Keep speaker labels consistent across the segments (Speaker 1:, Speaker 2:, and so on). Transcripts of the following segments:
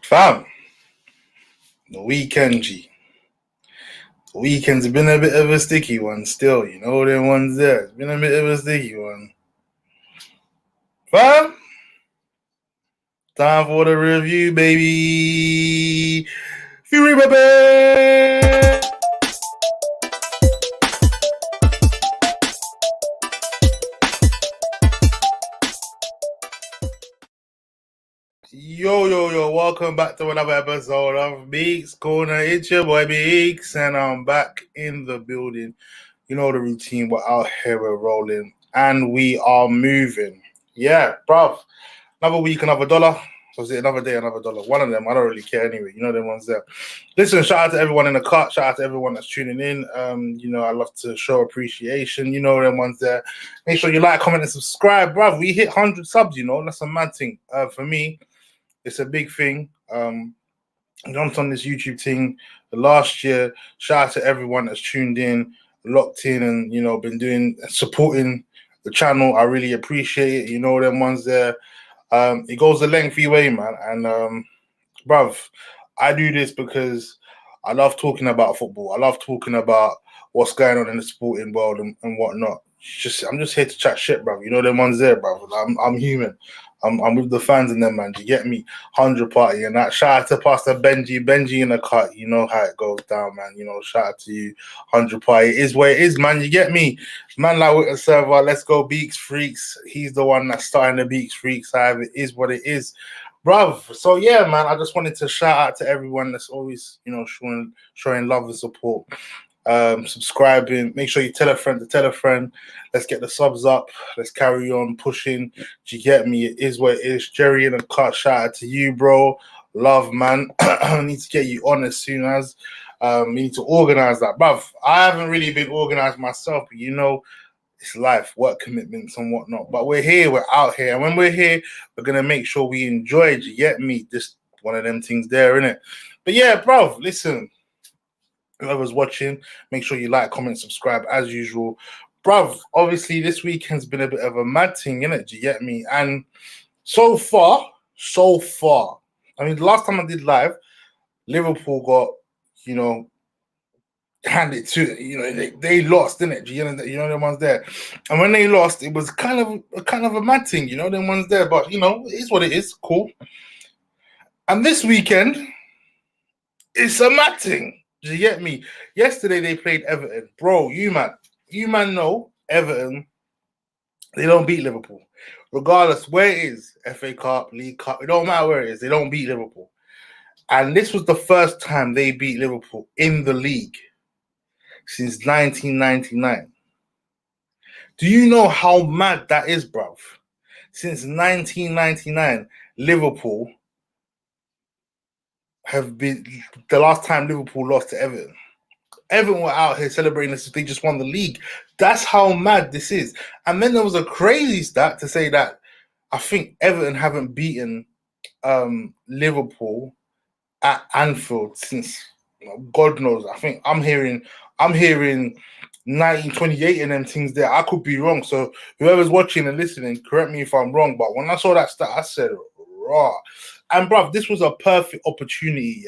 Speaker 1: Fam, the weekend, G. The weekend's been a bit of a sticky one still, you know them ones there. It's been a bit of a sticky one. Fam, time for the review, baby. Fury, baby! Yo, welcome back to another episode of Beeks Corner. It's your boy Beeks, and I'm back in the building. You know the routine, we're out here, we're rolling, and we are moving. Yeah, bruv. Another week, another dollar. Was it another day, another dollar? One of them, I don't really care anyway. You know them ones there. Listen, shout out to everyone in the cut. Shout out to everyone that's tuning in. I love to show appreciation. You know them ones there. Make sure you like, comment, and subscribe, bruv. We hit 100 subs, that's a mad thing. For me, it's a big thing. I jumped on this YouTube thing last year. Shout out to everyone that's tuned in, locked in, and been supporting the channel. I really appreciate it. You know them ones there. It goes a lengthy way, man. And bruv, I do this because I love talking about football. I love talking about what's going on in the sporting world and whatnot. I'm just here to chat shit, bruv. You know them ones there, bruv. I'm human. I'm with the fans and them, man. Do you get me? 100 party and that. Shout out to Pastor Benji in the cut. You know how it goes down, man. Shout out to you. 100 party. It is what it is, man. You get me? Man like with the server. Let's go Beeks Freaks. He's the one that's starting the Beeks Freaks. However, it is what it is. Bruv. So yeah, man. I just wanted to shout out to everyone that's always, showing love and support. Subscribing, make sure you tell a friend to tell a friend. Let's get the subs up. Let's carry on pushing. Do you get me? It is what it is. Jerry in the cut, shout out to you, bro. Love, man. I need to get you on as soon as we need to organize that, bruv. I haven't really been organized myself, but it's life, work commitments and whatnot. But we're here, we're out here, and when we're here, we're gonna make sure we enjoy it. You get me? Just one of them things there, innit? But yeah, bruv, listen. Whoever's watching, make sure you like, comment, subscribe as usual. Bruv, obviously this weekend's been a bit of a mad thing, innit? Do you get me? And so far, I mean, the last time I did live, Liverpool got, handed to, they lost, didn't it? You know them ones there. And when they lost, it was kind of a mad thing, them ones there. But, it is what it is. Cool. And this weekend, it's a mad thing. Do you get me? Yesterday they played Everton. Bro, you man know Everton, they don't beat Liverpool. Regardless where it is, FA Cup, League Cup, it don't matter where it is, they don't beat Liverpool. And this was the first time they beat Liverpool in the league since 1999. Do you know how mad that is, bruv? Since 1999, Liverpool have been the last time Liverpool lost to Everton. Everyone were out here celebrating this if they just won the league. That's how mad this is. And then there was a crazy stat to say that I think Everton haven't beaten Liverpool at Anfield since God knows. I think I'm hearing 1928 and them things there. I could be wrong. So whoever's watching and listening, correct me if I'm wrong. But when I saw that stat, I said, raw. And bruv, this was a perfect opportunity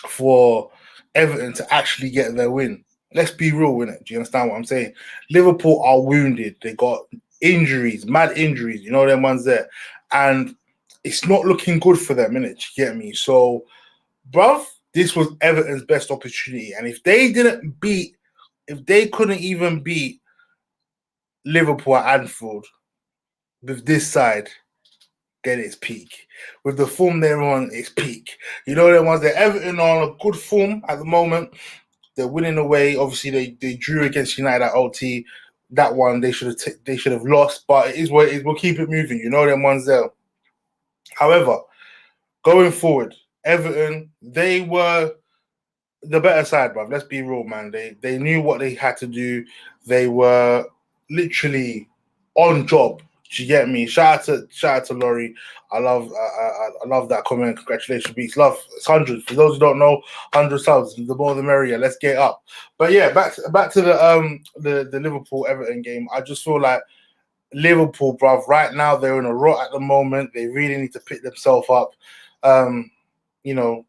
Speaker 1: for Everton to actually get their win. Let's be real, innit? Do you understand what I'm saying? Liverpool are wounded. They got injuries, mad injuries. You know them ones there. And it's not looking good for them, innit? Do you get me? So, bruv, this was Everton's best opportunity. And if they couldn't even beat Liverpool at Anfield with this side, then it's peak. With the form they're on, it's peak. You know them ones that Everton are on a good form at the moment. They're winning away. Obviously, they drew against United at OT. That one they should have lost, but it is what it is. We'll keep it moving. You know them ones there. However, going forward, Everton, they were the better side, bruv. Let's be real, man. They knew what they had to do. They were literally on job. Do you get me? Shout out to Laurie. I love that comment. Congratulations, Beeks. Love. It's 100. For those who don't know, 100 subs. The more the merrier. Let's get up. But yeah, back to the Liverpool Everton game. I just feel like Liverpool, bruv, right now they're in a rut at the moment. They really need to pick themselves up. You know,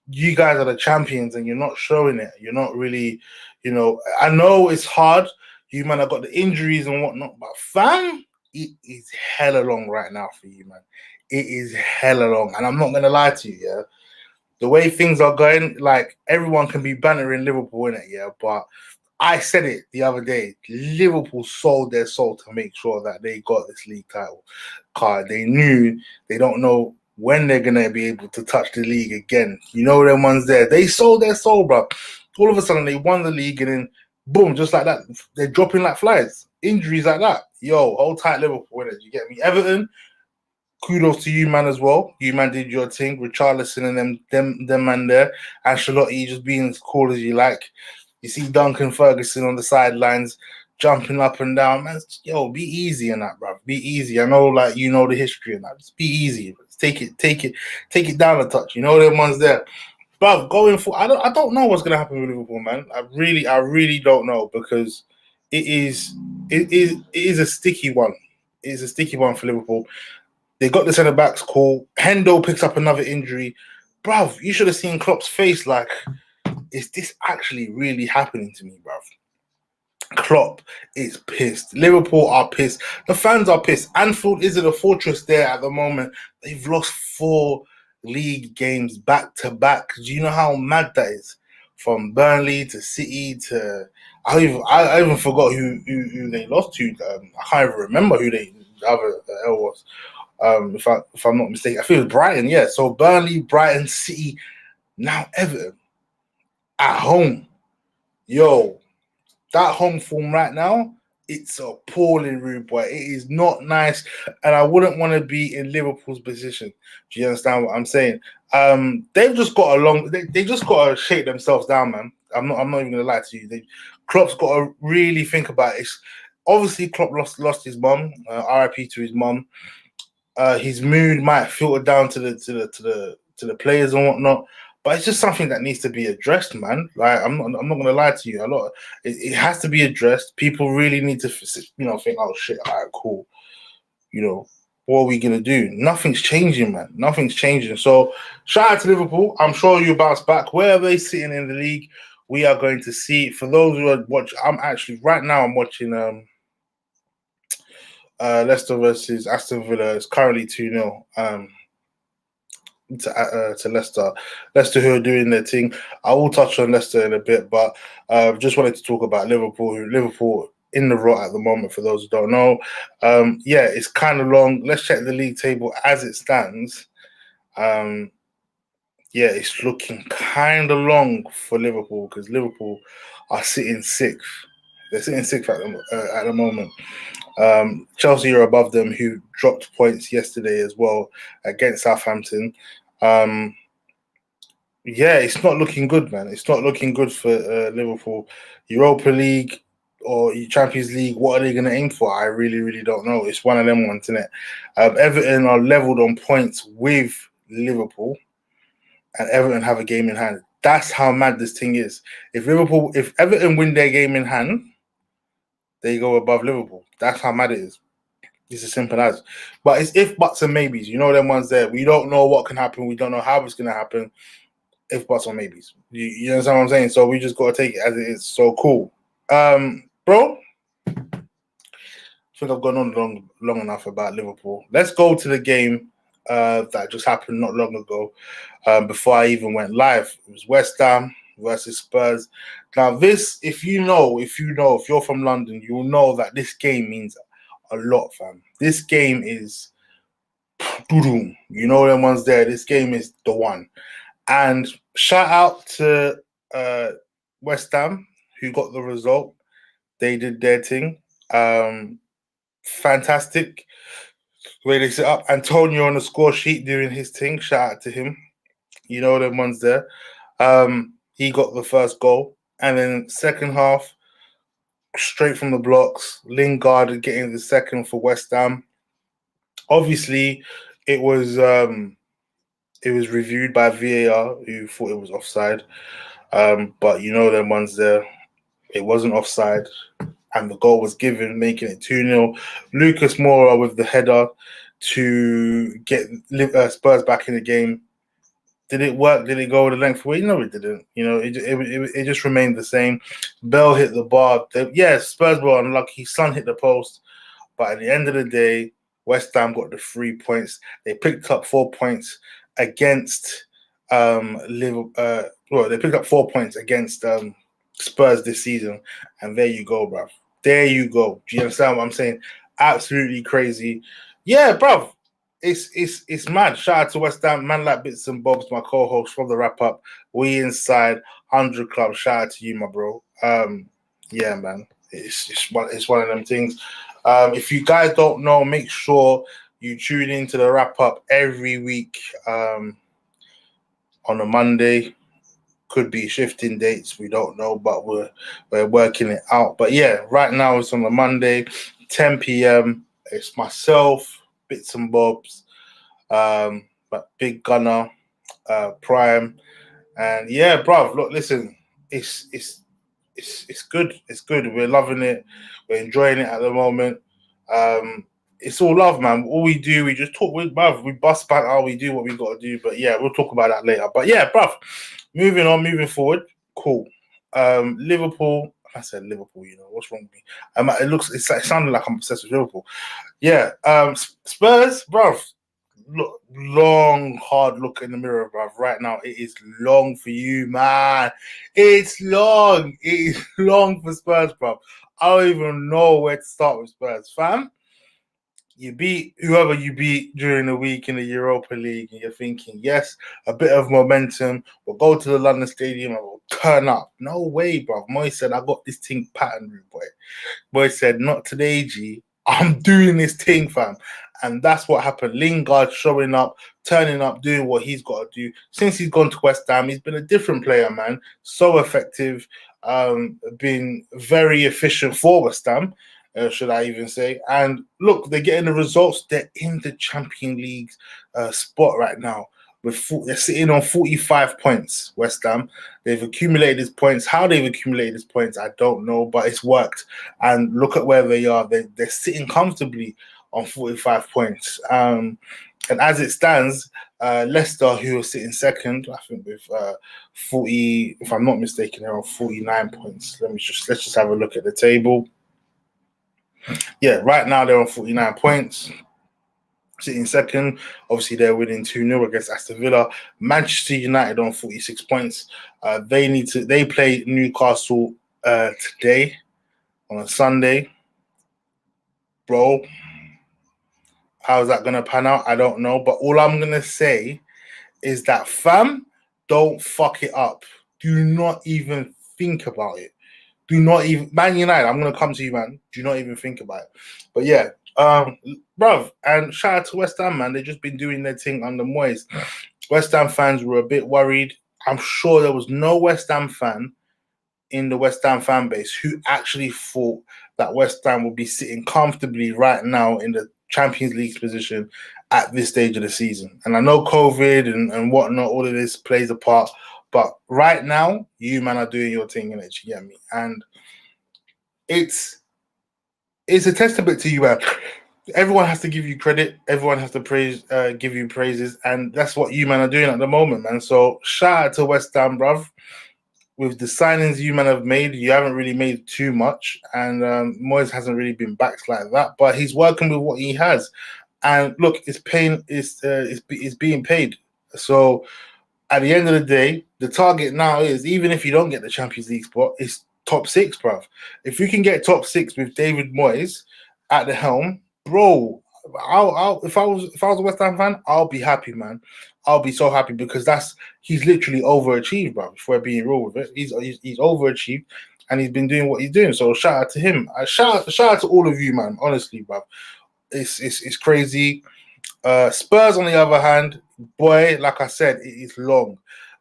Speaker 1: you guys are the champions and you're not showing it. You're not really, I know it's hard. You man have got the injuries and whatnot, but fam, it is hella long right now for you, man. It is hella long. And I'm not gonna lie to you, yeah. The way things are going, like everyone can be bantering Liverpool in it, yeah. But I said it the other day. Liverpool sold their soul to make sure that they got this league title card. They knew they don't know when they're gonna be able to touch the league again. You know them ones there. They sold their soul, bro. All of a sudden they won the league and then boom, just like that, they're dropping like flies. Injuries like that. Yo, hold tight Liverpool, innit? You get me? Everton, kudos to you, man, as well. You man did your thing. Richarlison and them man there. Ancelotti just being as cool as you like. You see Duncan Ferguson on the sidelines jumping up and down. Man, yo, be easy in that, bro. Be easy. I know, like, you know the history in that. Just be easy. Take it down a touch. You know them ones there. But going for, I don't know what's gonna happen with Liverpool, man. I really don't know, because it is a sticky one. It is a sticky one for Liverpool. They got the centre backs call. Hendo picks up another injury. Bruv, you should have seen Klopp's face. Like, is this actually really happening to me, bruv? Klopp is pissed. Liverpool are pissed. The fans are pissed. Anfield isn't a fortress there at the moment. They've lost 4 league games back to back. Do you know how mad that is? From Burnley to City to I even forgot who they lost to. I can't even remember who the other L was. If I'm not mistaken, I think it was Brighton. Yeah, so Burnley, Brighton, City, now Everton at home. Yo, that home form right now, it's appalling, rude boy. It is not nice, and I wouldn't want to be in Liverpool's position. Do you understand what I'm saying? They've just got they just got to shake themselves down, man. I'm not even gonna lie to you. Klopp's got to really think about it. Obviously, Klopp lost his mum. RIP to his mum. His mood might filter down to the players and whatnot, but it's just something that needs to be addressed, man. Like, I'm not gonna lie to you. It has to be addressed. People really need to think, oh shit, all right, cool. What are we gonna do? Nothing's changing, man. Nothing's changing. So shout out to Liverpool. I'm sure you bounce back. Where are they sitting in the league? We are going to see. For those who are watching, I'm watching Leicester versus Aston Villa. It's currently 2-0 to Leicester. Leicester, who are doing their thing. I will touch on Leicester in a bit, but just wanted to talk about Liverpool. Liverpool in the rot at the moment, for those who don't know. Yeah, it's kind of long. Let's check the league table as it stands. Yeah, it's looking kind of long for Liverpool, because Liverpool are sitting 6th. They're sitting 6th at the moment. Chelsea are above them, who dropped points yesterday as well against Southampton. Yeah, it's not looking good, man. It's not looking good for Liverpool. Europa League or Champions League, what are they going to aim for? I really don't know. It's one of them ones, isn't it? Everton are leveled on points with Liverpool, and Everton have a game in hand. That's how mad this thing is. If Everton win their game in hand, they go above Liverpool. That's how mad it is. It's as simple as. But it's if, buts, and maybes. You know them ones there. We don't know what can happen. We don't know how it's going to happen. If, buts, or maybes. You understand what I'm saying? So we just got to take it as it is. So cool. Bro, I think I've gone on long enough about Liverpool. Let's go to the game that just happened not long ago, before I even went live. It was West Ham versus Spurs. Now, this, if you're from London, you'll know that this game means a lot, fam. This game is you know them ones there. This game is the one. And shout out to West Ham, who got the result. They did their thing. Fantastic way they set up. Antonio on the score sheet doing his thing. Shout out to him. You know them ones there. He got the first goal. And then second half, straight from the blocks, Lingard getting the second for West Ham. Obviously, it was reviewed by VAR, who thought it was offside. But you know them ones there. It wasn't offside, and the goal was given, making it 2-0. Lucas Moura with the header to get Spurs back in the game. Did it work? Did it go the length away? No, it didn't. You know, it just remained the same. Bell hit the bar. Spurs were unlucky. Son hit the post. But at the end of the day, West Ham got the 3 points. They picked up 4 points against Liverpool. They picked up 4 points against Spurs this season. And there you go, bruv. There you go. Do you understand what I'm saying? Absolutely crazy. Yeah, bruv. It's mad. Shout out to West Ham, man like Bits and Bobs, my co-host from the wrap up. We inside 100 Club. Shout out to you, my bro. Yeah, man. It's one of them things. If you guys don't know, make sure you tune into the wrap up every week on a Monday. Could be shifting dates, we don't know, but we're working it out. But yeah, right now it's on a Monday, 10 p.m. It's myself, Bits and Bobs, but Big Gunner, Prime, and yeah, bruv. Look, listen, it's good. It's good. We're loving it. We're enjoying it at the moment. It's all love, man. All we do, we just talk with bruv. We bust back how we do what we got to do. But yeah, we'll talk about that later. But yeah, bruv. Moving forward. Cool. Liverpool. I said Liverpool. You know what's wrong with me? It sounded like I'm obsessed with Liverpool. Yeah. Spurs, bruv. Look, long, hard look in the mirror, bruv. Right now, it is long for you, man. It's long. It is long for Spurs, bruv. I don't even know where to start with Spurs, fam. You beat whoever you beat during the week in the Europa League, and you're thinking, yes, a bit of momentum. We'll go to the London Stadium and we'll turn up. No way, bruv. Moy said, I got this thing patterned, boy. Boy said, not today, G. I'm doing this thing, fam. And that's what happened. Lingard showing up, turning up, doing what he's got to do. Since he's gone to West Ham, he's been a different player, man. So effective, been very efficient for West Ham, should I even say. And look, they're getting the results. They're in the Champions League spot right now. They're sitting on 45 points, West Ham. They've accumulated these points. How they've accumulated these points, I don't know, but it's worked. And look at where they are. They're sitting comfortably on 45 points. And as it stands, Leicester, who are sitting second, I think with 40, if I'm not mistaken, they're on 49 points. Let's just have a look at the table. Yeah, right now they're on 49 points. Sitting second, obviously they're winning 2-0 against Aston Villa. Manchester United on 46 points. They play Newcastle today on a Sunday. Bro, how's that gonna pan out? I don't know. But all I'm gonna say is that, fam, don't fuck it up. Do not even think about it. Do not even Man United, I'm gonna come to you, man. Do not even think about it. But yeah. Bruv, and shout out to West Ham, man. They've just been doing their thing under Moyes. West Ham fans were a bit worried. I'm sure there was no West Ham fan in the West Ham fan base who actually thought that West Ham would be sitting comfortably right now in the Champions League position at this stage of the season. And I know COVID and whatnot, all of this plays a part. But right now, you, man, are doing your thing, innit? You get me? And it's a testament to you, man. Everyone has to give you credit. Everyone has to give you praises, and that's what you, man, are doing at the moment, man. So shout out to West Ham, bruv. With the signings you, man, have made, you haven't really made too much, and Moyes hasn't really been backed like that. But he's working with what he has, and look, it's being paid. So at the end of the day, the target now is, even if you don't get the Champions League spot, it's top 6, bruv. If you can get top 6 with David Moyes at the helm, bro, if I was a West Ham fan, I'll be happy, man. I'll be so happy, because he's literally overachieved, bruv. If we're being real with it, he's overachieved, and he's been doing what he's doing. So shout out to him. Shout out to all of you, man. Honestly, bruv, it's crazy. Spurs, on the other hand, boy, like I said, it is long.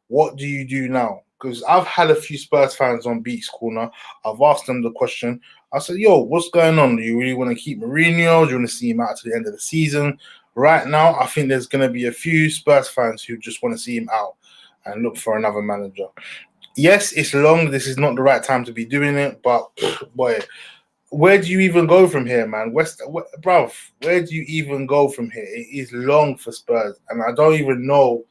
Speaker 1: What do you do now? Because I've had a few Spurs fans on Beeks Corner. I've asked them the question. I said, yo, what's going on? Do you really want to keep Mourinho? Do you want to see him out to the end of the season? Right now, I think there's going to be a few Spurs fans who just want to see him out and look for another manager. Yes, it's long. This is not the right time to be doing it. But, boy, where do you even go from here, man? Bruv, where do you even go from here? It is long for Spurs. And I don't even know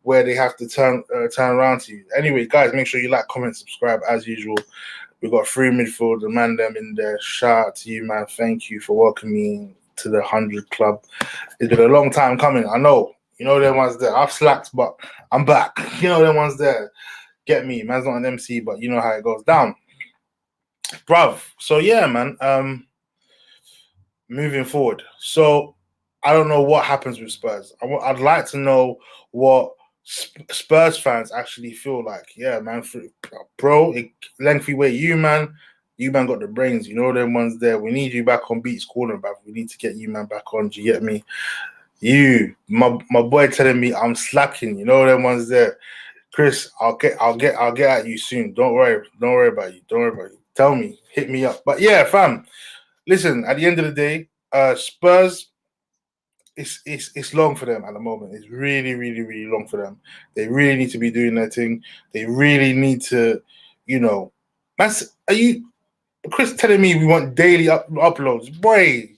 Speaker 1: where they have to turn around to you. Anyway, guys, make sure you like, comment, subscribe as usual. We've got 3 midfield, the man them in there. Shout out to you, man. Thank you for welcoming me to the 100 club. It's been a long time coming. I know. You know them ones there. I've slacked, but I'm back. You know them ones there. Get me. Man's not an MC, but you know how it goes down. Bruv. So yeah, man. Moving forward. So I don't know what happens with Spurs. I'd like to know what Spurs fans actually feel like. Yeah, man. Bro, lengthy wait. You man got the brains. You know them ones there. We need you back on Beeks corner, bruv. We need to get you man back on. Do you get me? You, my boy telling me I'm slacking. You know them ones there. Chris, I'll get at you soon. Don't worry about you. Tell me, hit me up. But yeah, fam. Listen, at the end of the day, Spurs, it's long for them at the moment. It's really, really, really long for them. They really need to be doing their thing. They really need to, man. Are you, Chris, telling me we want daily uploads? Boy,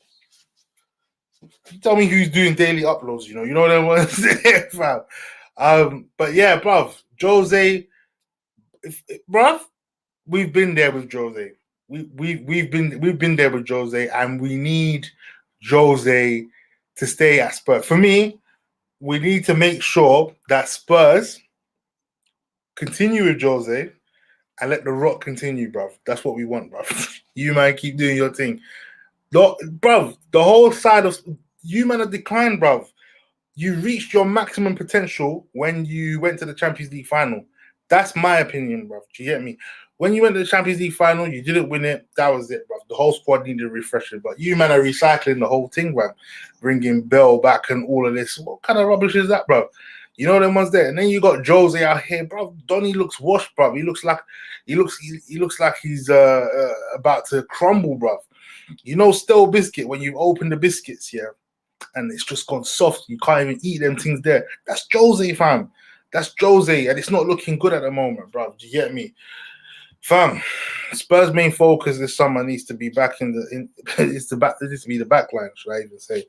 Speaker 1: you tell me who's doing daily uploads. You know what I want to say, fam. But yeah, bruv, Jose, bruv, we've been there with Jose. We've been there with Jose, and we need Jose to stay at Spurs. For me, we need to make sure that Spurs continue with Jose and let the Rock continue, bruv. That's what we want, bruv. You man keep doing your thing. Bruv, the whole side of you man have declined, bruv. You reached your maximum potential when you went to the Champions League final. That's my opinion, bruv. Do you get me? When you went to the Champions League final, you didn't win it. That was it, bruv. The whole squad needed refreshing. But you, man, are recycling the whole thing, bruv. Bringing Bell back and all of this. What kind of rubbish is that, bruv? You know them ones there. And then you got Jose out here, bruv. Donny looks washed, bruv. He looks like he's about to crumble, bruv. You know, stale biscuit, when you open the biscuits, yeah, and it's just gone soft. You can't even eat them things there. That's Jose, fam. That's Jose, and it's not looking good at the moment, bro. Do you get me? Fam, Spurs' main focus this summer needs to be back it needs to be the back line, should I even say.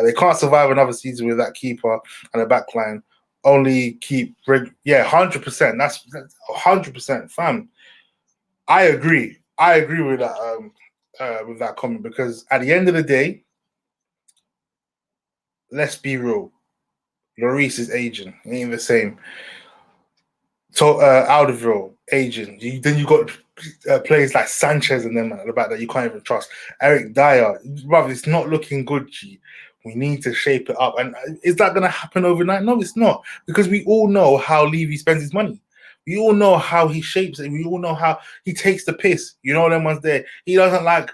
Speaker 1: They can't survive another season with that keeper and a back line. Only keep 100%. That's 100%, fam. I agree with that comment, because at the end of the day, let's be real. Lloris is aging. Ain't the same. So Alderweireld, aging. Then you got players like Sanchez and them at the back that you can't even trust. Eric Dyer, brother, it's not looking good, G. We need to shape it up. And is that going to happen overnight? No, it's not. Because we all know how Levy spends his money. We all know how he shapes it. We all know how he takes the piss. You know them ones there. He doesn't like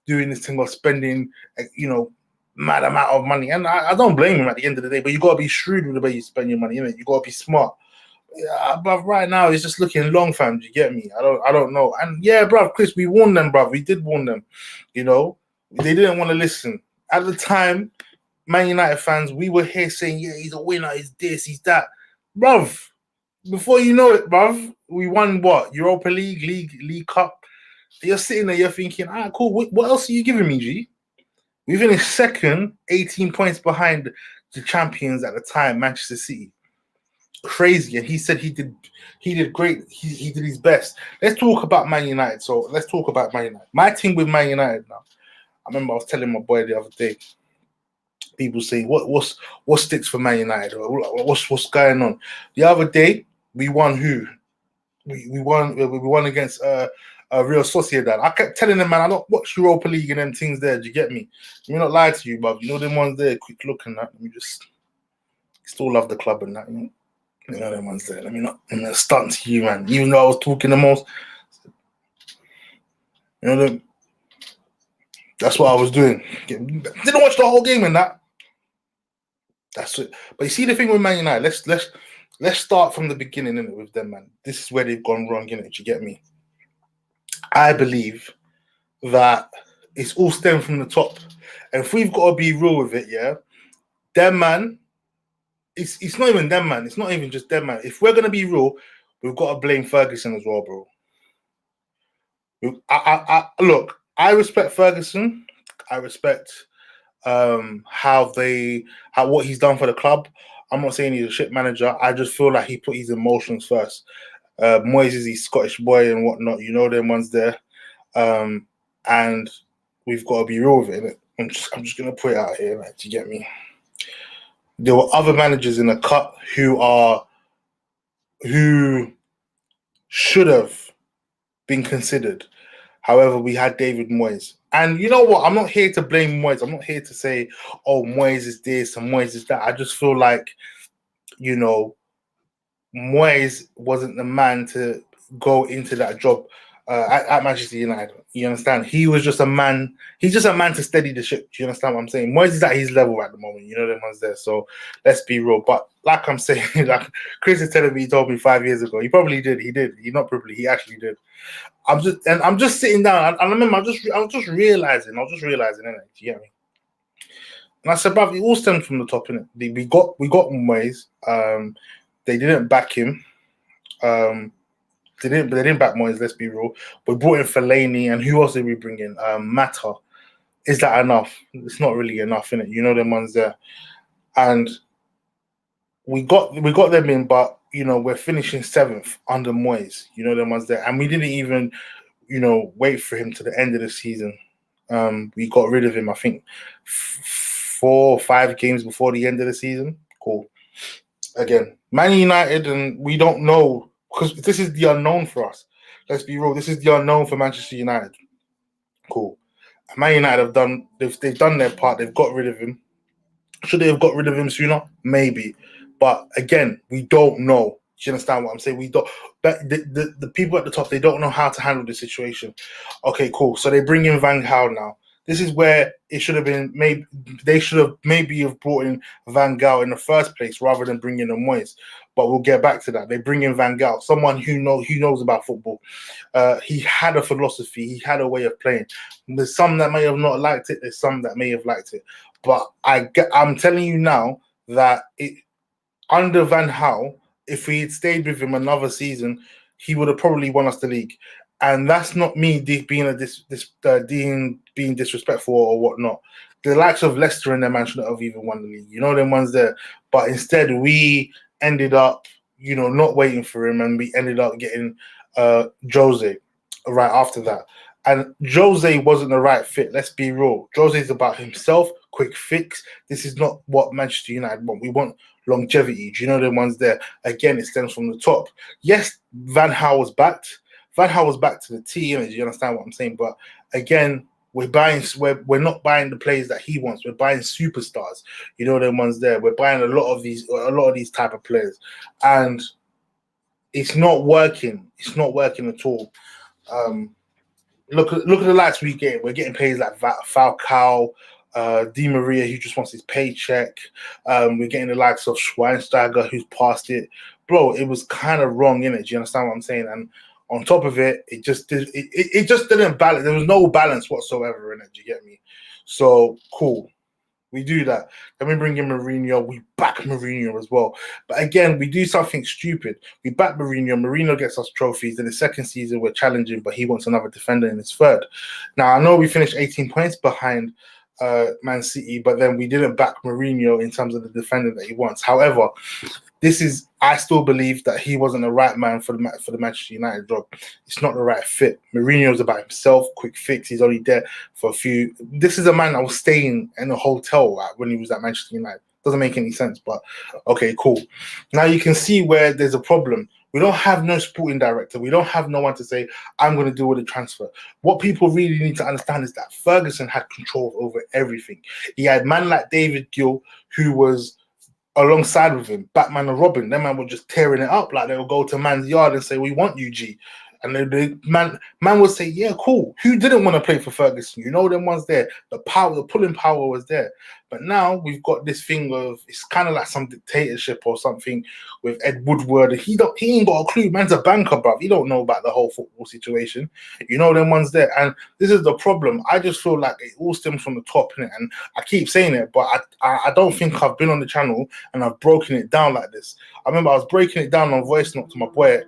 Speaker 1: doing this thing of spending, mad amount of money. And I don't blame him at the end of the day, but you got to be shrewd with the way you spend your money, innit? You got to be smart. Yeah, but right now it's just looking long, fam. Do you get me? I don't know. And yeah, bruv, Chris, we warned them, bruv. We did warn them. They didn't want to listen. At the time, Man United fans, we were here saying, yeah, he's a winner, he's this, he's that. Bruv, before you know it, bruv, we won what? Europa League Cup. You're sitting there, you're thinking, cool. What else are you giving me, G? We finished second, 18 points behind the champions at the time, Manchester City. Crazy. And he said he did great. He did his best. Let's talk about Man United. So let's talk about Man United. My team with Man United now. I remember I was telling my boy the other day, people saying, what sticks for Man United? What's going on? The other day, we won who? We won against Real Sociedad. I kept telling them, man, I don't watch Europa League and them things there. Do you get me? Let me not lie to you, but you know them ones there, quick look and that. Let me just still love the club and that, You know them ones there. Let me not stunt to you, man. Even though I was talking the most. That's what I was doing. Didn't watch the whole game and that. That's it. But you see the thing with Man United, let's start from the beginning, innit, with them, man. This is where they've gone wrong, innit? Do you get me? I believe that it's all stemmed from the top. And if we've got to be real with it, yeah, them, man, it's not even them, man. It's not even just them, man. If we're going to be real, we've got to blame Ferguson as well, bro. Look, I respect Ferguson. I respect how what he's done for the club. I'm not saying he's a shit manager. I just feel like he put his emotions first. Moyes is his Scottish boy and whatnot. You know them ones there. And we've got to be real with it. Innit? I'm just gonna put it out here, like, do you get me? There were other managers in the cut who should have been considered. However, we had David Moyes. And you know what? I'm not here to blame Moyes. I'm not here to say, oh, Moyes is this and Moyes is that. I just feel like, you know, Moyes wasn't the man to go into that job at Manchester United. You understand? He was just a man. He's just a man to steady the ship. Do you understand what I'm saying? Moyes is at his level at the moment. You know, them ones there. So let's be real. But like I'm saying, like Chris is telling me, he told me 5 years ago. He probably did. He did. He not probably. He actually did. I'm just sitting down. I remember I was just realizing, innit? Do you get me? And I said, bruv, it all stems from the top, innit? We got Moyes. They didn't back him. They didn't back Moyes, let's be real. We brought in Fellaini, and who else did we bring in? Mata. Is that enough? It's not really enough, innit? You know them ones there. And we got them in, but you know, we're finishing 7th under Moyes. You know them ones there. And we didn't even, you know, wait for him to the end of the season. We got rid of him, I think, 4 or 5 games before the end of the season. Cool. Again, Man United, and we don't know, because this is the unknown for us. Let's be real. This is the unknown for Manchester United. Cool. Man United they've done their part. They've got rid of him. Should they have got rid of him sooner? Maybe. But again, we don't know. Do you understand what I'm saying? We don't. But the people at the top, they don't know how to handle the situation. Okay, cool. So they bring in Van Gaal now. This is where it should have been. Maybe they should have brought in Van Gaal in the first place rather than bringing in Moyes. But we'll get back to that. They bring in Van Gaal, someone who knows about football. He had a philosophy. He had a way of playing. There's some that may have not liked it. There's some that may have liked it. But I'm telling you now that under Van Gaal, if we had stayed with him another season, he would have probably won us the league. And that's not me being disrespectful or whatnot. The likes of Leicester and them man shouldn't have even won the league. You know them ones there. But instead, we ended up, you know, not waiting for him, and we ended up getting Jose right after that. And Jose wasn't the right fit. Let's be real. Jose's about himself, quick fix. This is not what Manchester United want. We want longevity. Do you know the ones there? Again, it stems from the top. Yes, Van Gaal was backed. Van Gaal was back to the T, do you understand what I'm saying? But again, we're not buying the players that he wants. We're buying superstars. You know them ones there. We're buying a lot of these type of players, and it's not working. It's not working at all. Look at the likes we get. We're getting players like Falcao, Di Maria, who just wants his paycheck. We're getting the likes of Schweinsteiger, who's past it. Bro, it was kind of wrong, innit? Do you understand what I'm saying? And on top of it, it just didn't balance. There was no balance whatsoever in it. Do you get me? So cool. We do that. Then we bring in Mourinho. We back Mourinho as well. But again, we do something stupid. We back Mourinho. Mourinho gets us trophies. In the second season, we're challenging, but he wants another defender in his third. Now, I know we finished 18 points behind Man City, but then we didn't back Mourinho in terms of the defender that he wants. However, I still believe that he wasn't the right man for the Manchester United job. It's not the right fit. Mourinho's about himself, quick fix. He's only there for a few. This is a man that was staying in a hotel when he was at Manchester United. Doesn't make any sense, but okay, cool. Now you can see where there's a problem. We don't have no sporting director. We don't have no one to say, I'm going to deal with the transfer. What people really need to understand is that Ferguson had control over everything. He had man like David Gill, who was alongside with him, Batman and Robin. Them man were just tearing it up. Like they would go to man's yard and say, we want you, G. And man would say, yeah, cool. Who didn't want to play for Ferguson? You know them ones there. The pulling power was there. But now we've got this thing of, it's kind of like some dictatorship or something with Ed Woodward. He ain't got a clue. Man's a banker, bruv. He don't know about the whole football situation. You know them ones there. And this is the problem. I just feel like it all stems from the top, innit? And I keep saying it, but I don't think I've been on the channel and I've broken it down like this. I remember I was breaking it down on voice note to my boy,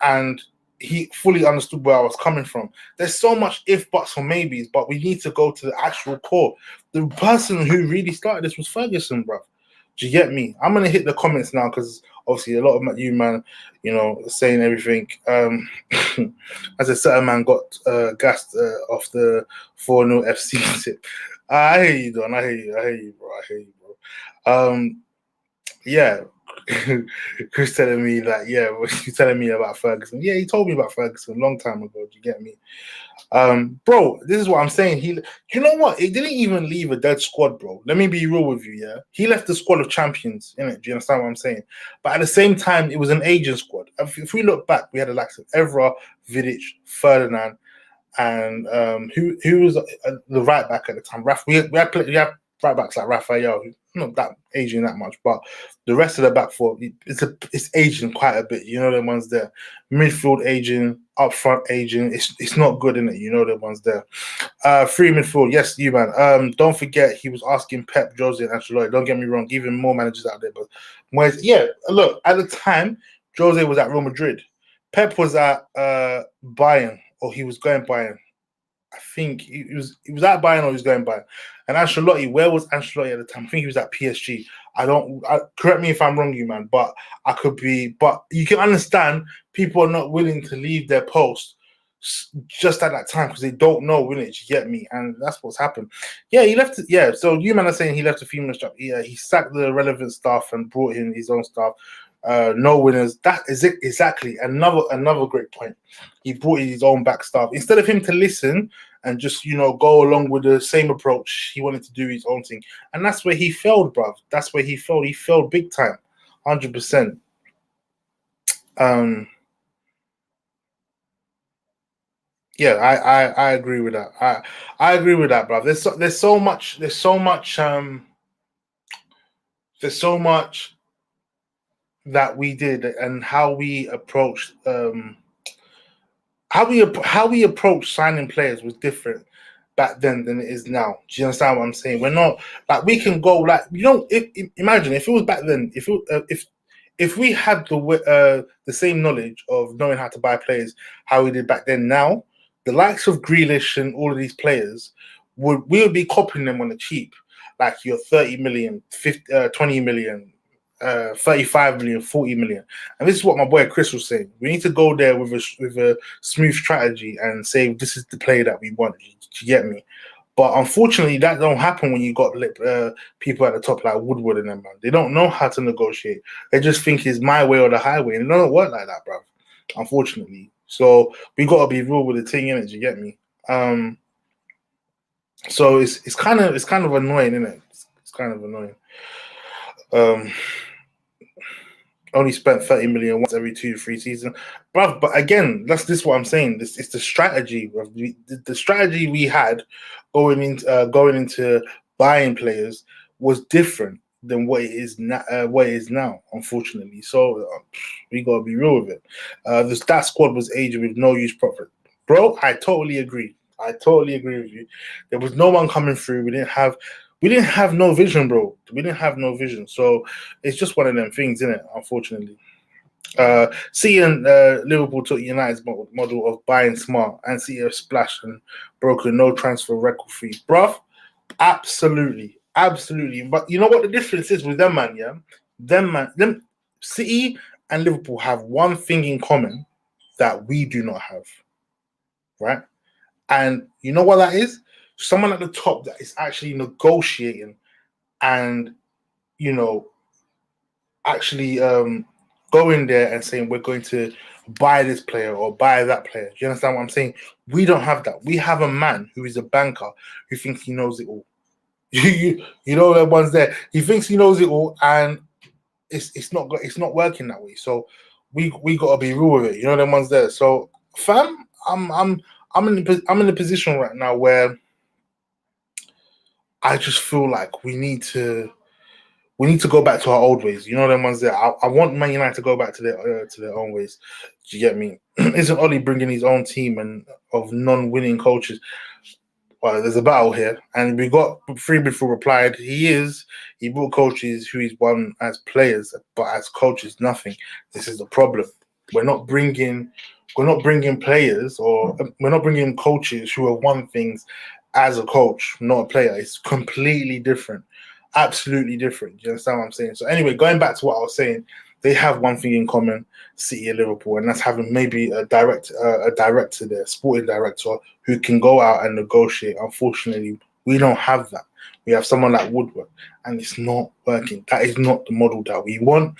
Speaker 1: and he fully understood where I was coming from. There's so much if, buts, or maybes, but we need to go to the actual core. The person who really started this was Ferguson, bro. Do you get me? I'm gonna hit the comments now because obviously a lot of you man, saying everything. As a certain man got gassed off the 4-0 FC tip. I hear you, Don. I hear you, bro. Yeah. Chris telling me that, he's telling me about Ferguson. Yeah, he told me about Ferguson a long time ago. Do you get me? Bro, this is what I'm saying. You know what? He didn't even leave a dead squad, bro. Let me be real with you, yeah? He left the squad of champions, innit? Do you understand what I'm saying? But at the same time, it was an aging squad. If we look back, we had the likes of Evra, Vidic, Ferdinand, and who was the right back at the time? We had right backs like Raphael, who's not that aging that much, but the rest of the back four, it's aging quite a bit. You know the ones there. Midfield aging, up front aging. It's not good, innit? You know the ones there. Free midfield, yes, you man. Don't forget he was asking Pep, Jose, and Ancelotti. Don't get me wrong, even more managers out there. But look, at the time, Jose was at Real Madrid. Pep was at Bayern, or he was going Bayern. I think he was at Bayern or he was going Bayern. And Ancelotti, where was Ancelotti at the time? I think he was at PSG. Correct me if I'm wrong, you man, but I could be. But you can understand people are not willing to leave their post just at that time because they don't know, will it? You get me? And that's what's happened. Yeah, he left. Yeah, so you man are saying he left a female job. Yeah, he sacked the relevant staff and brought in his own staff. No winners. That is it exactly. Another great point. He brought in his own back staff instead of him to listen and just go along with the same approach. He wanted to do his own thing, and that's where he failed, bruv. That's where he failed. He failed big time, 100%. Yeah, I agree with that. I agree with that, bruv. There's so much that we did and how we approached how we approach signing players was different back then than it is now. Do you understand what I'm saying? We're not like we can go like imagine if it was back then, if we had the same knowledge of knowing how to buy players how we did back then. Now the likes of Grealish and all of these players we would be copying them on the cheap, like your 30 million, 20 million. 35 million, 40 million. And this is what my boy Chris was saying. We need to go there with a smooth strategy and say this is the player that we want. You get me? But unfortunately, that don't happen when you got people at the top like Woodward and them, man. They don't know how to negotiate. They just think it's my way or the highway. And it don't work like that, bro. Unfortunately. So we got to be real with the thing, innit? You get me? So it's kind of annoying, innit? It's kind of annoying. Only spent 30 million once every 2 to 3 seasons, bruv. But again, this is what I'm saying. It's the strategy, bruv. The strategy we had going into buying players was different than what it is now. Unfortunately, so we gotta be real with it. That squad was aging with no use profit, bro. I totally agree. With you. There was no one coming through. We didn't have no vision, bro. We didn't have no vision. So it's just one of them things, isn't it? Unfortunately. Seeing Liverpool took United's model of buying smart and see a splash and broken no transfer record fee. Bruv, absolutely. But you know what the difference is with them, man, yeah? Them City and Liverpool have one thing in common that we do not have. Right? And you know what that is? Someone at the top that is actually negotiating and, actually going there and saying we're going to buy this player or buy that player. Do you understand what I'm saying? We don't have that. We have a man who is a banker who thinks he knows it all. you know the ones there. He thinks he knows it all, and it's not working that way. So we gotta be real with it. You know the ones there. So fam, I'm in a position right now where I just feel like we need to go back to our old ways. You know them ones there. I want Man United to go back to their own ways. Do you get me? Isn't Oli bringing his own team and of non-winning coaches? Well, there's a battle here, and we got Free Before replied. He brought coaches who he's won as players, but as coaches, nothing. This is the problem. We're not bringing We're not bringing players, or we're not bringing coaches who have won things as a coach, not a player. It's completely different, absolutely different. Do you understand what I'm saying? So anyway, going back to what I was saying, they have one thing in common, City and Liverpool, and that's having maybe a director there, sporting director, who can go out and negotiate. Unfortunately, we don't have that. We have someone like Woodward, and it's not working. That is not the model that we want.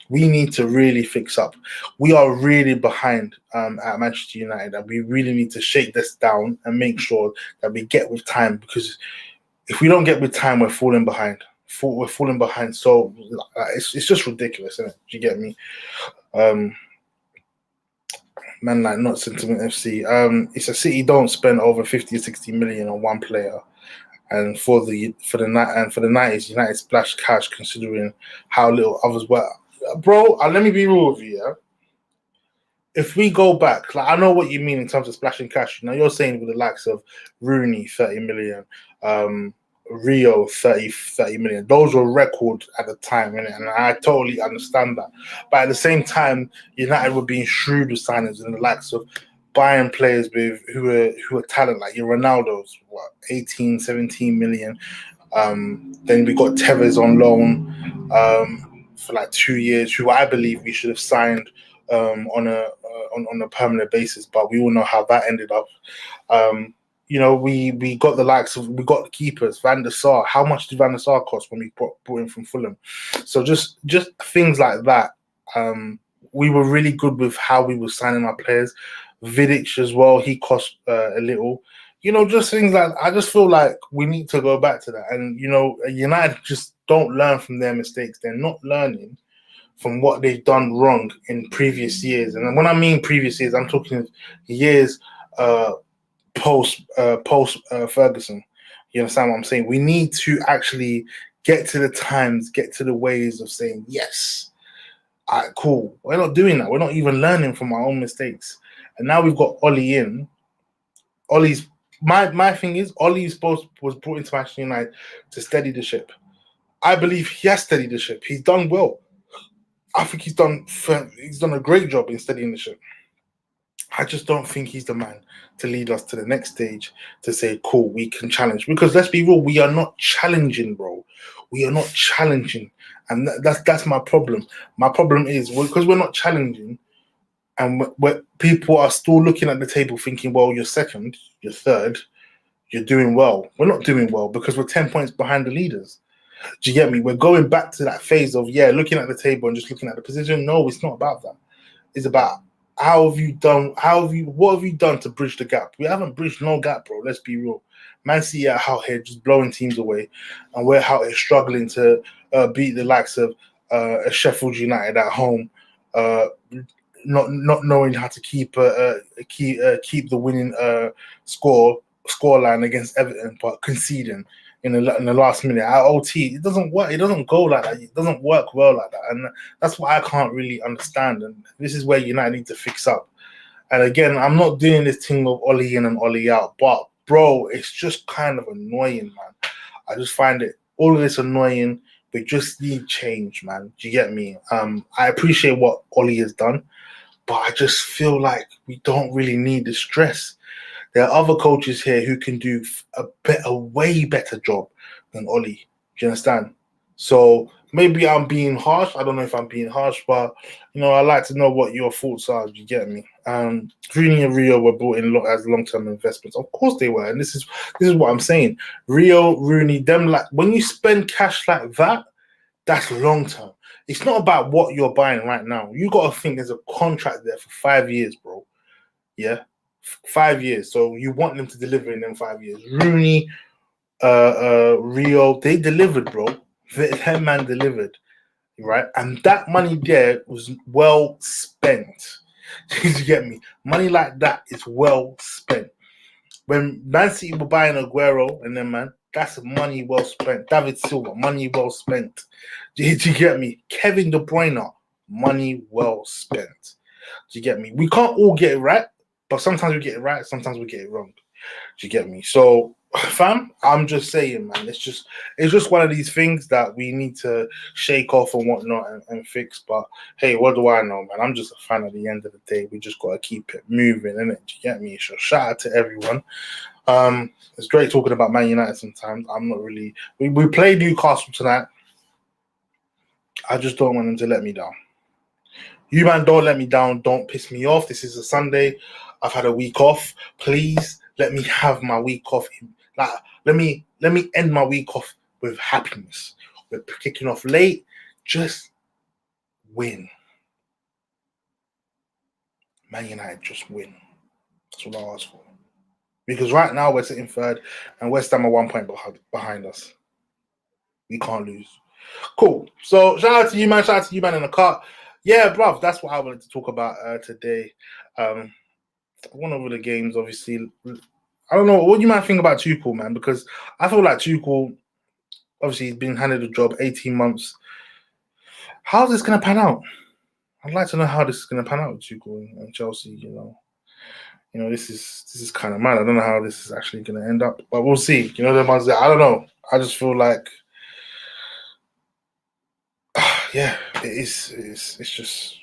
Speaker 1: We need to really fix up. We are really behind at Manchester United, and we really need to shake this down and make sure that we get with time, because if we don't get with time, we're falling behind. We're falling behind. So it's just ridiculous, isn't it? Do you get me? Man, like not sentiment FC. It's a City don't spend over 50 or 60 million on one player. And for the 90s, United splashed cash considering how little others were. Bro, let me be real with you, yeah? If we go back, like I know what you mean in terms of splashing cash. You know, you're saying with the likes of Rooney, 30 million, Rio, 30 million. Those were record at the time, innit? And I totally understand that. But at the same time, United were being shrewd with signings in the likes of buying players with who are talent, like your Ronaldo's, 18, 17 million. Then we got Tevez on loan for like 2 years, who I believe we should have signed on a permanent basis, but we all know how that ended up. You know, we got the likes of, we got the keepers, Van der Sar. How much did Van der Sar cost when we brought him from Fulham? So just things like that. We were really good with how we were signing our players. Vidic as well, he cost a little. You know, just things like, I just feel like we need to go back to that. And, you know, United just don't learn from their mistakes. They're not learning from what they've done wrong in previous years. And when I mean previous years, I'm talking years post Ferguson. You understand what I'm saying? We need to actually get to the times, get to the ways of saying, yes, all right, cool. We're not doing that. We're not even learning from our own mistakes. And now we've got Ollie in. Ollie's my thing is, Ollie was brought into Manchester United to steady the ship. I believe he has steadied the ship. He's done well. I think he's done a great job in steadying the ship. I just don't think he's the man to lead us to the next stage, to say, cool, we can challenge. Because let's be real, we are not challenging, bro. We are not challenging. And that's my problem. My problem is, because we're not challenging, and people are still looking at the table thinking, well, you're second, you're third, you're doing well. We're not doing well because we're 10 points behind the leaders. Do you get me? We're going back to that phase of, looking at the table and just looking at the position. No, it's not about that. It's about what have you done to bridge the gap? We haven't bridged no gap, bro. Let's be real. Man City are out here just blowing teams away, and we're out here struggling to beat the likes of Sheffield United at home, not knowing how to keep the winning scoreline against Everton, but conceding in the last minute at OT. It doesn't work. It doesn't go like that. It doesn't work well like that, and that's what I can't really understand. And this is where United need to fix up. And again, I'm not doing this thing of Ollie in and Ollie out, but bro, it's just kind of annoying, man. I just find it all of this annoying. We just need change, man. Do you get me? I appreciate what Ollie has done, but I just feel like we don't really need the stress. There are other coaches here who can do a way better job than Ollie. Do you understand? So maybe I'm being harsh. I don't know if I'm being harsh, but I'd like to know what your thoughts are. Do you get me? Rooney and Rio were brought in as long-term investments. Of course they were, and this is what I'm saying. Rio, Rooney, them, like, when you spend cash like that, that's long-term. It's not about what you're buying right now. You got to think there's a contract there for 5 years, bro. Yeah. 5 years. So you want them to deliver in them 5 years. Rooney, Rio, they delivered, bro. That man delivered, right? And that money there was well spent. You get me? Money like that is well spent. When Man City were buying Aguero and then, man, that's money well spent. David Silva, money well spent. Do you get me? Kevin De Bruyne, money well spent. Do you get me? We can't all get it right. But sometimes we get it right, sometimes we get it wrong. Do you get me? So Fam, I'm just saying, man. It's just one of these things that we need to shake off and whatnot and fix. But hey, what do I know, man? I'm just a fan. At the end of the day, we just gotta keep it moving, innit? Do you get me? So shout out to everyone. It's great talking about Man United sometimes. I'm not really. We play Newcastle tonight. I just don't want them to let me down. You man, don't let me down. Don't piss me off. This is a Sunday. I've had a week off. Please let me have my week off. Like, let me end my week off with happiness. We're kicking off late. Just win. Man United, just win. That's what I ask for. Because right now we're sitting third, and West Ham are 1 point behind us. We can't lose. Cool. So shout out to you, man. Shout out to you, man, in the car. Yeah, bruv, that's what I wanted to talk about today. I went over the games, obviously. I don't know. What do you might think about Tuchel, man? Because I feel like Tuchel, obviously, he's been handed a job 18 months. How's this going to pan out? I'd like to know how this is going to pan out with Tuchel and Chelsea, you know, this is kind of mad. I don't know how this is actually going to end up, but we'll see. You know, the ones that I don't know. I just feel like, yeah, it's just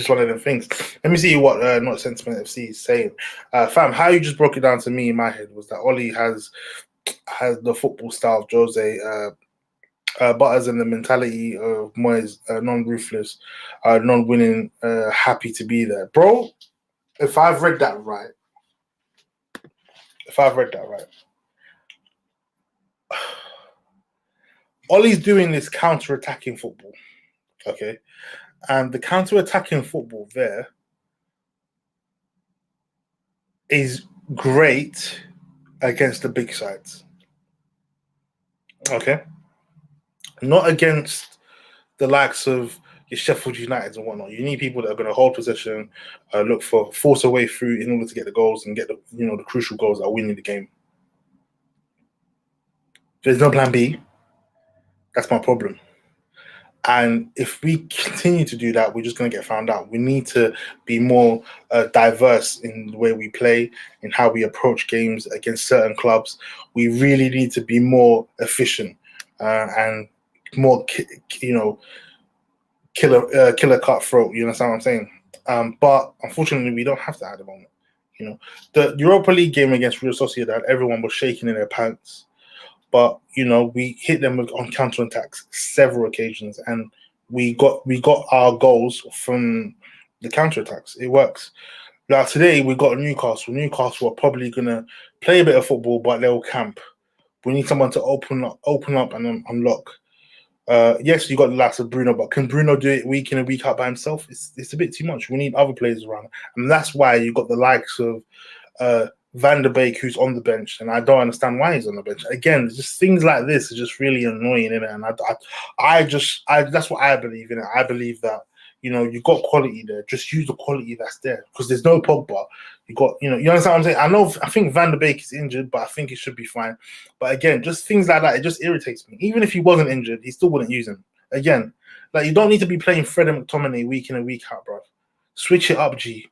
Speaker 1: one of them things. Let me see what Not Sentiment FC is saying. Fam, how you just broke it down to me in my head was that Oli has the football style of Jose, Butters and the mentality of Moyes, non-ruthless, non-winning, happy to be there. Bro, if I've read that right, Ollie's doing this counter-attacking football, okay? And the counter-attacking football there is great against the big sides, okay? Not against the likes of your Sheffield United and whatnot. You need people that are going to hold possession, look for force a way through in order to get the goals and get the crucial goals that are winning the game. There's no plan B. That's my problem. And if we continue to do that, we're just going to get found out. We need to be more diverse in the way we play, in how we approach games against certain clubs. We really need to be more efficient and more, killer cutthroat. You understand what I'm saying? But unfortunately, we don't have that at the moment. You know, the Europa League game against Real Sociedad, everyone was shaking in their pants. But we hit them on counterattacks several occasions, and we got our goals from the counterattacks. It works. Now today we got Newcastle. Newcastle are probably gonna play a bit of football, but they'll camp. We need someone to open up and unlock. Yes, you got the likes of Bruno, but can Bruno do it week in and week out by himself? It's a bit too much. We need other players around, and that's why you got the likes of Van der Beek, who's on the bench, and I don't understand why he's on the bench. Again, just things like this are just really annoying, innit? And I that's what I believe in it. I believe that you got quality there. Just use the quality that's there because there's no Pogba. You got you understand what I'm saying? I think Van der Beek is injured, but I think he should be fine. But again, just things like that, it just irritates me. Even if he wasn't injured, he still wouldn't use him. Again, like you don't need to be playing Fred and McTominay week in and week out, bro. Switch it up, G.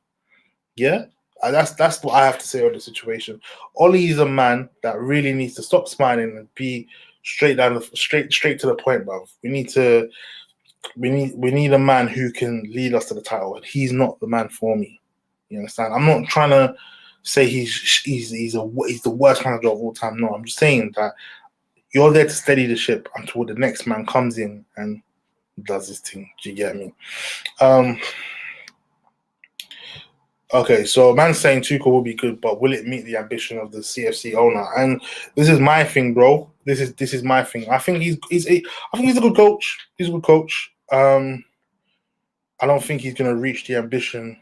Speaker 1: Yeah. That's what I have to say on the situation. Ollie is a man that really needs to stop smiling and be straight to the point, bro. We need a man who can lead us to the title, and he's not the man for me. You understand? I'm not trying to say he's the worst manager of all time. No, I'm just saying that you're there to steady the ship until the next man comes in and does his thing. Do you get me? Okay, so man's saying Tuchel will be good, but will it meet the ambition of the CFC owner? And this is my thing, bro. This is my thing. I think he's a good coach. He's a good coach. I don't think he's gonna reach the ambition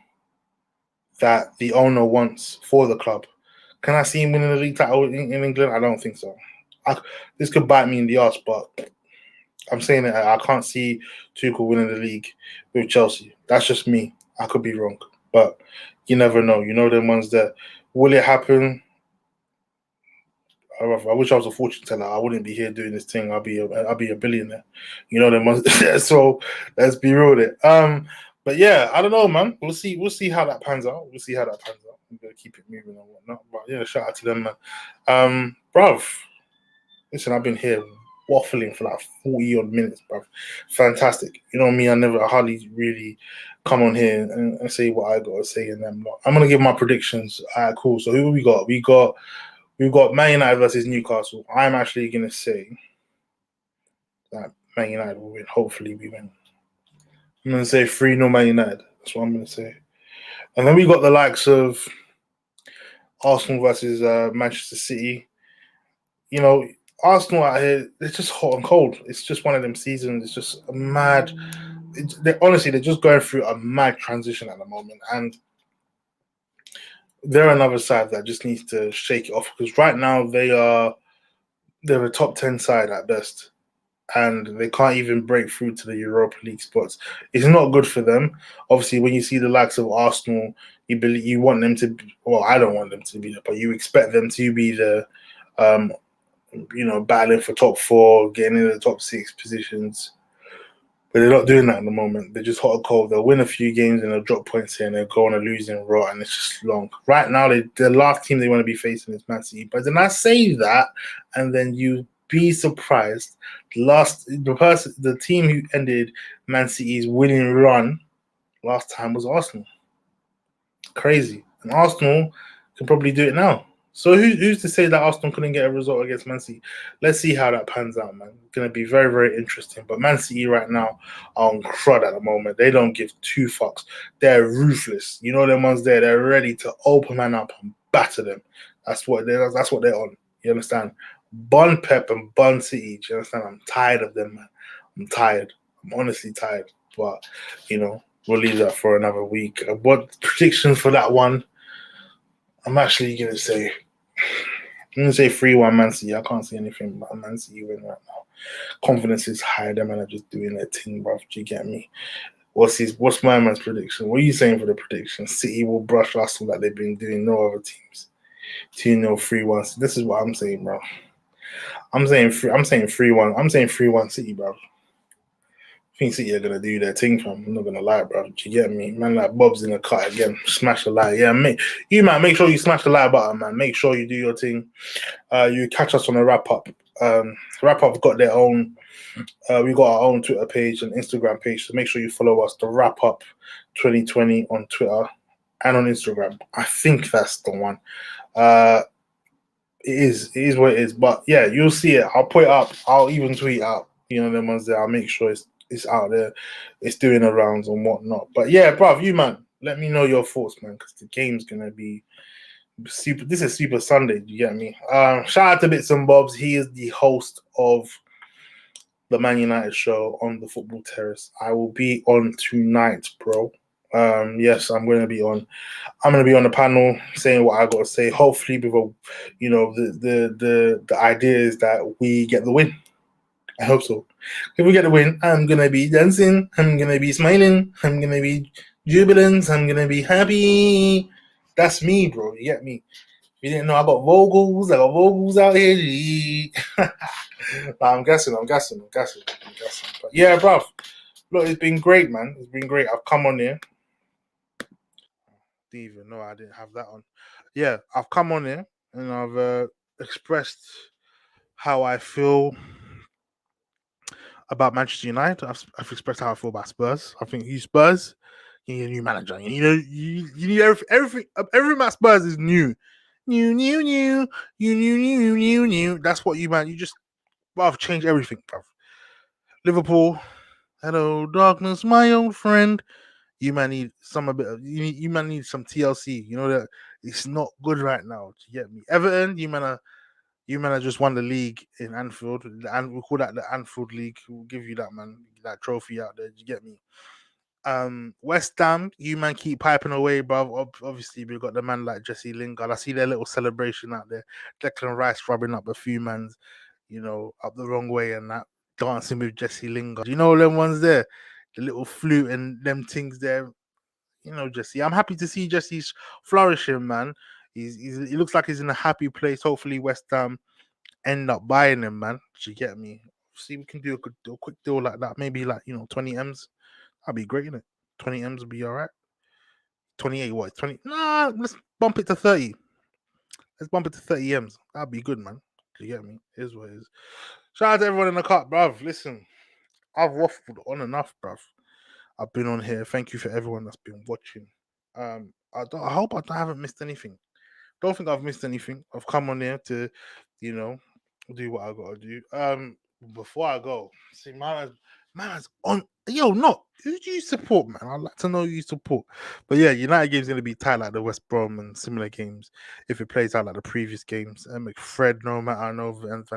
Speaker 1: that the owner wants for the club. Can I see him winning the league title in England? I don't think so. This could bite me in the ass, but I'm saying that I can't see Tuchel winning the league with Chelsea. That's just me. I could be wrong, but you never know. You know them ones that will it happen? I wish I was a fortune teller. I wouldn't be here doing this thing. I'll be a billionaire. You know them ones. So let's be real with it. But yeah, I don't know, man. We'll see how that pans out. I'm gonna keep it moving and whatnot. But yeah, shout out to them, man. Bruv, listen, I've been here waffling for like 40 odd minutes, bruv. Fantastic. You know me, I hardly really come on here and say what I gotta say and them. I'm gonna give my predictions. All right, cool. So who we got? We've got Man United versus Newcastle. I'm actually gonna say that Man United will win. Hopefully we win. I'm gonna say 3-0 Man United. That's what I'm gonna say. And then we got the likes of Arsenal versus Manchester City. You know, Arsenal out here, they're just hot and cold. It's just one of them seasons. It's just a mad. Honestly, they're just going through a mad transition at the moment, and they're another side that just needs to shake it off because right now they're a top 10 side at best, and they can't even break through to the Europa League spots. It's not good for them. Obviously, when you see the likes of Arsenal, you want them to. Well, I don't want them to be there, but you expect them to be the. Battling for top four, getting into the top six positions. But they're not doing that at the moment. They're just hot and cold. They'll win a few games and they'll drop points here and they'll go on a losing rot, and it's just long. Right now, the last team they want to be facing is Man City. But then I say that, and then you be surprised. The team who ended Man City's winning run last time was Arsenal. Crazy. And Arsenal can probably do it now. So who's to say that Arsenal couldn't get a result against Man City? Let's see how that pans out, man. It's going to be very, very interesting. But Man City right now are on crud at the moment. They don't give two fucks. They're ruthless. You know them ones there. They're ready to open man up and batter them. That's what they're on. You understand? Bun Pep and Bun City. Do you understand? I'm tired of them, man. I'm tired. I'm honestly tired. But, we'll leave that for another week. What predictions for that one? I'm actually going to say 3-1 Man City. I can't see anything but Man City win right now. Confidence is high. Them men are just doing their thing, bruv. Do you get me? What's my man's prediction? What are you saying for the prediction? City will brush Arsenal like they've been doing no other teams. 2-0, 3-1. This is what I'm saying, bro. I'm saying 3-1. I'm saying 3-1 City, bro. I think City are gonna do their thing, fam. I'm not gonna lie, bro. Do you get me? Man, like Bob's in the cut again. Smash the like. Yeah, make sure you smash the like button, man. Make sure you do your thing. You catch us on the wrap up. Wrap Up's got their own. We got our own Twitter page and Instagram page, so make sure you follow us. The Wrap Up 2020 on Twitter and on Instagram. I think that's the one. It is what it is. But yeah, you'll see it. I'll put it up. I'll even tweet out. Them ones there. I'll make sure it's out there. It's doing the rounds and whatnot. But yeah, bruv, you man, let me know your thoughts, man, because the game's gonna be super. This is Super Sunday. You get me? Shout out to Bits and Bobs. He is the host of the Man United show on the Football Terrace. I will be on tonight, bro. Yes, I'm going to be on. I'm going to be on the panel saying what I got to say. Hopefully, with the idea is that we get the win. I hope so. If we get the win, I'm going to be dancing. I'm going to be smiling. I'm going to be jubilant. I'm going to be happy. That's me, bro. You get me? You didn't know I got vocals. I got vocals out here. I'm guessing. But yeah, bruv. Look, it's been great, man. It's been great. I've come on here. Didn't even know I didn't have that on. Yeah, I've come on here and I've expressed how I feel about Manchester United. I've expressed how I feel about Spurs. I think Spurs, you need a new manager. You need everything about Spurs is new. New. That's what you, man. You just, bruv, change everything, bruv. Liverpool, hello, darkness, my old friend. You might need you might need some TLC. You know that it's not good right now. You get me? Everton, you might have just won the league in Anfield, and we call that the Anfield League. We'll give you that, man, that trophy out there. You get me? West Ham, you man keep piping away, bro. Obviously, we've got the man like Jesse Lingard. I see their little celebration out there. Declan Rice rubbing up a few mans, up the wrong way and that, dancing with Jesse Lingard. You know them ones there, the little flute and them things there. Jesse. I'm happy to see Jesse's flourishing, man. He looks like he's in a happy place. Hopefully, West Ham end up buying him, man. Do you get me? See, we can do a quick deal like that. Maybe like 20 M's. That'd be great, innit? 20 M's would be all right. 28, what? 20? Nah, bump it to 30. Let's bump it to 30 M's. That'd be good, man. You get me? Is what it is. Shout out to everyone in the cut, bruv. Listen, I've waffled on enough, bruv. I've been on here. Thank you for everyone that's been watching. I hope I haven't missed anything. Don't think I've missed anything. I've come on here to, you know, do what I gotta do. Before I go, see, man's on. Yo, no, who do you support, man? I'd like to know who you support. But yeah, United game's gonna be tight like the West Brom and similar games. If it plays out like the previous games, and McFred, no matter, I know, and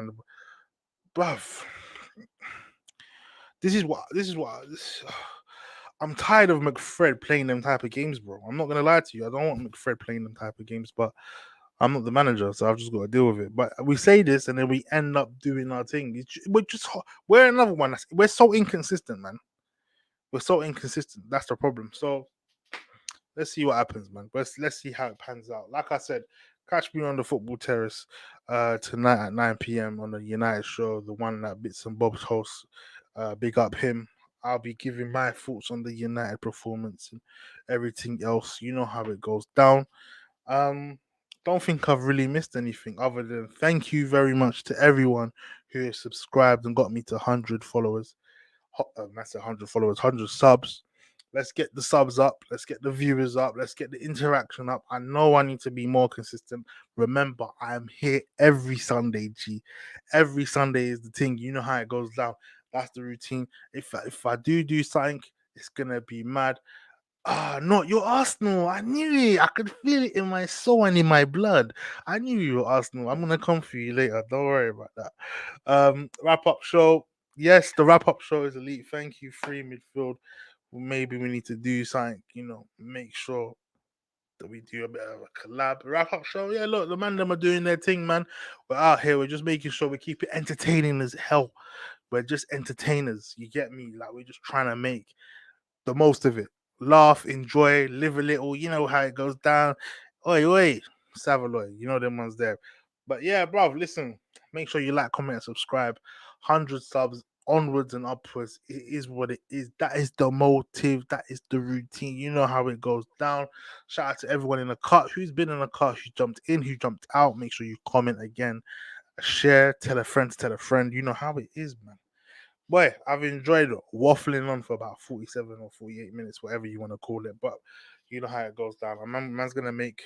Speaker 1: bruv, this is what. I'm tired of McFred playing them type of games, bro. I'm not gonna lie to you. I don't want McFred playing them type of games, but I'm not the manager, so I've just got to deal with it. But we say this, and then we end up doing our thing. We're another one. We're so inconsistent, man. We're so inconsistent. That's the problem. So let's see what happens, man. But let's see how it pans out. Like I said, catch me on the football terrace tonight at 9 p.m. on the United show, the one that Bits and Bob's hosts. Big up him. I'll be giving my thoughts on the United performance and everything else. You know how it goes down. Don't think I've really missed anything other than thank you very much to everyone who has subscribed and got me to 100 followers. That's 100 followers, 100 subs. Let's get the subs up. Let's get the viewers up. Let's get the interaction up. I know I need to be more consistent. Remember, I am here every Sunday, G. Every Sunday is the thing. You know how it goes down. That's the routine. If I do something, it's gonna be mad. No, you're Arsenal. I knew it. I could feel it in my soul and in my blood. I knew you were Arsenal. I'm gonna come for you later. Don't worry about that. Wrap up show. Yes, the wrap up show is elite. Thank you, free midfield. Maybe we need to do something, make sure that we do a bit of a collab. Wrap up show. Yeah, look, the man them are doing their thing, man. We're out here. We're just making sure we keep it entertaining as hell. We're just entertainers. You get me? Like we're just trying to make the most of it. Laugh, enjoy, live a little. You know how it goes down. Oi, oi, Savaloy. You know them ones there. But yeah, bro, listen. Make sure you like, comment, and subscribe. 100 subs onwards and upwards. It is what it is. That is the motive. That is the routine. You know how it goes down. Shout out to everyone in the cut. Who's been in the cut? Who jumped in? Who jumped out? Make sure you comment again. Share. Tell a friend to tell a friend. You know how it is, man. Boy, I've enjoyed waffling on for about 47 or 48 minutes, whatever you want to call it. But you know how it goes down. Man's going to make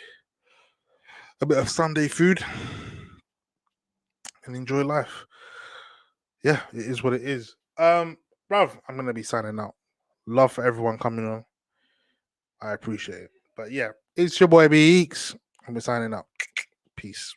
Speaker 1: a bit of Sunday food and enjoy life. Yeah, it is what it is. Bruv, I'm going to be signing out. Love for everyone coming on. I appreciate it. But yeah, it's your boy Beeks. I'm signing out. Peace.